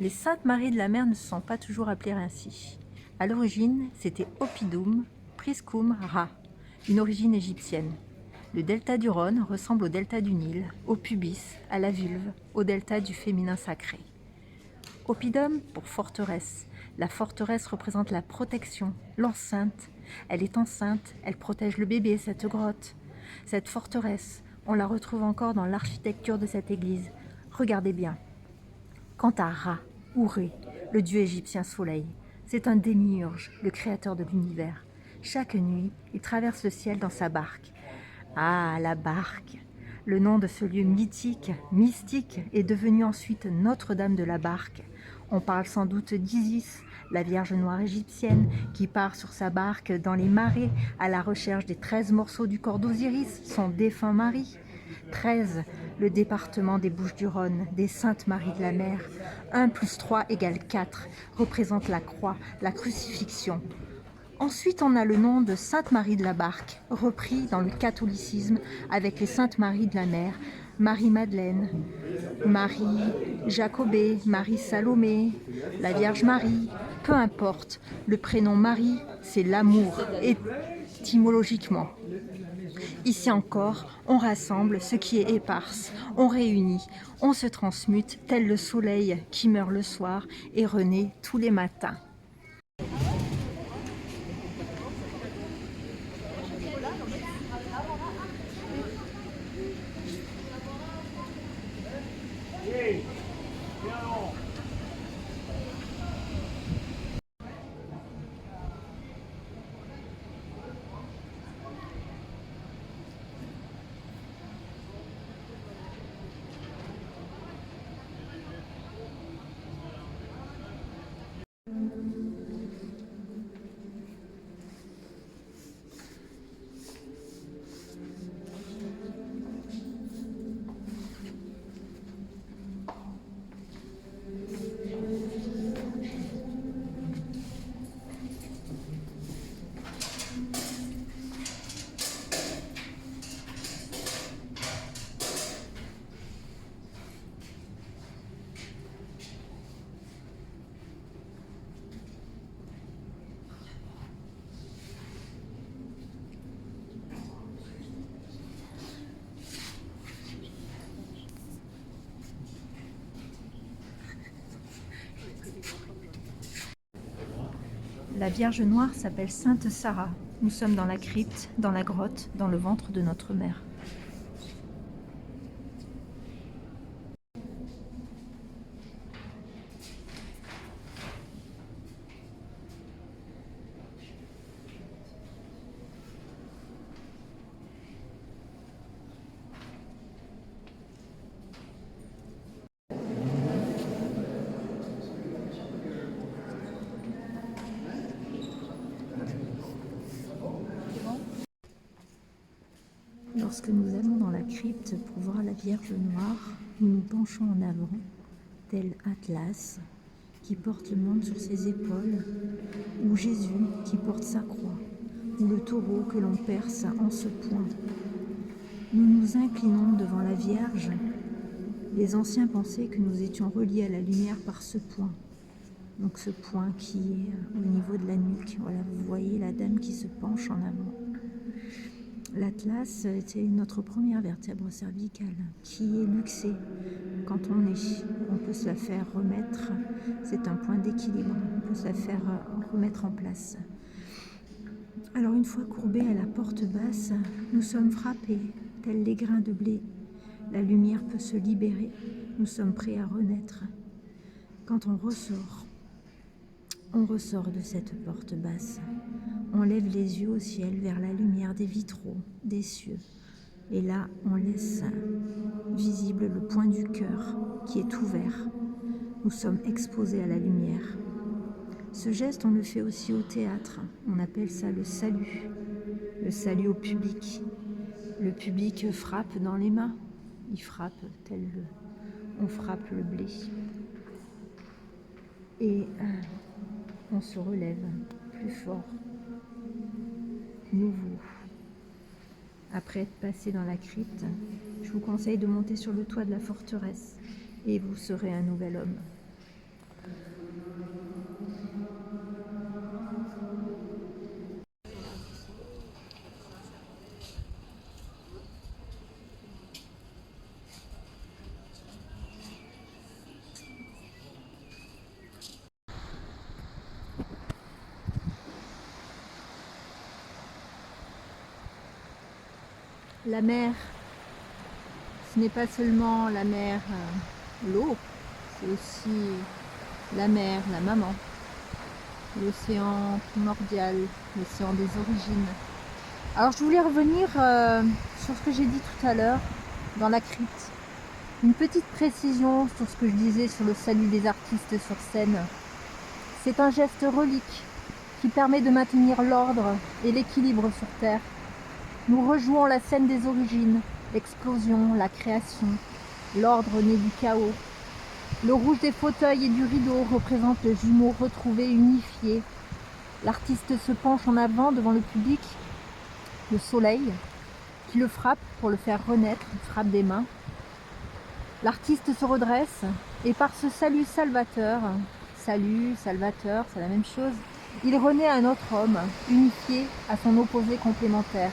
Les Saintes Maries de la Mer ne se sont pas toujours appelées ainsi. À l'origine, c'était Oppidum Priscum Ra, une origine égyptienne. Le delta du Rhône ressemble au delta du Nil, au pubis, à la vulve, au delta du féminin sacré. Oppidum pour forteresse. La forteresse représente la protection, l'enceinte. Elle est enceinte, elle protège le bébé, cette grotte. Cette forteresse, on la retrouve encore dans l'architecture de cette église. Regardez bien. Quant à Ra, ou Ré, le dieu égyptien soleil, c'est un démiurge, le créateur de l'univers. Chaque nuit, il traverse le ciel dans sa barque. Ah, la barque! Le nom de ce lieu mythique, mystique, est devenu ensuite Notre-Dame de la Barque. On parle sans doute d'Isis, la Vierge noire égyptienne, qui part sur sa barque dans les marais à la recherche des 13 morceaux du corps d'Osiris, son défunt mari. 13, le département des Bouches-du-Rhône, des Saintes Maries de la Mer. 1 plus 3 égale 4, représente la croix, la crucifixion. Ensuite, on a le nom de Sainte Marie de la Barque, repris dans le catholicisme avec les Saintes Maries de la Mer, Marie-Madeleine, Marie Jacobée, Marie Salomé, la Vierge Marie, peu importe. Le prénom Marie, c'est l'amour, étymologiquement. Ici encore, on rassemble ce qui est éparse, on réunit, on se transmute, tel le soleil qui meurt le soir et renaît tous les matins. La Vierge Noire s'appelle Sainte Sarah. Nous sommes dans la crypte, dans la grotte, dans le ventre de notre mère. Lorsque nous allons dans la crypte pour voir la Vierge Noire, nous nous penchons en avant, tel Atlas, qui porte le monde sur ses épaules, ou Jésus qui porte sa croix, ou le taureau que l'on perce en ce point. Nous nous inclinons devant la Vierge. Les anciens pensaient que nous étions reliés à la lumière par ce point. Donc ce point qui est au niveau de la nuque. Voilà, vous voyez la dame qui se penche en avant. L'atlas était notre première vertèbre cervicale qui est luxée. Quand on est, on peut se la faire remettre. C'est un point d'équilibre. On peut se la faire remettre en place. Alors une fois courbés à la porte basse, nous sommes frappés, tels les grains de blé. La lumière peut se libérer. Nous sommes prêts à renaître. Quand on ressort de cette porte basse. On lève les yeux au ciel vers la lumière des vitraux, des cieux. Et là, on laisse visible le point du cœur qui est ouvert. Nous sommes exposés à la lumière. Ce geste, on le fait aussi au théâtre. On appelle ça le salut au public. Le public frappe dans les mains. Il frappe on frappe le blé. Et on se relève plus fort, nouveau. Après être passé dans la crypte, je vous conseille de monter sur le toit de la forteresse et vous serez un nouvel homme. La mer, ce n'est pas seulement la mer, l'eau, c'est aussi la mer, la maman, l'océan primordial, l'océan des origines. Alors je voulais revenir sur ce que j'ai dit tout à l'heure dans la crypte. Une petite précision sur ce que je disais sur le salut des artistes sur scène. C'est un geste relique qui permet de maintenir l'ordre et l'équilibre sur Terre. Nous rejouons la scène des origines, l'explosion, la création, l'ordre né du chaos. Le rouge des fauteuils et du rideau représente le jumeau retrouvé, unifié. L'artiste se penche en avant devant le public, le soleil, qui le frappe pour le faire renaître, il frappe des mains. L'artiste se redresse et par ce salut salvateur, salut, salvateur, c'est la même chose, il renaît un autre homme, unifié à son opposé complémentaire.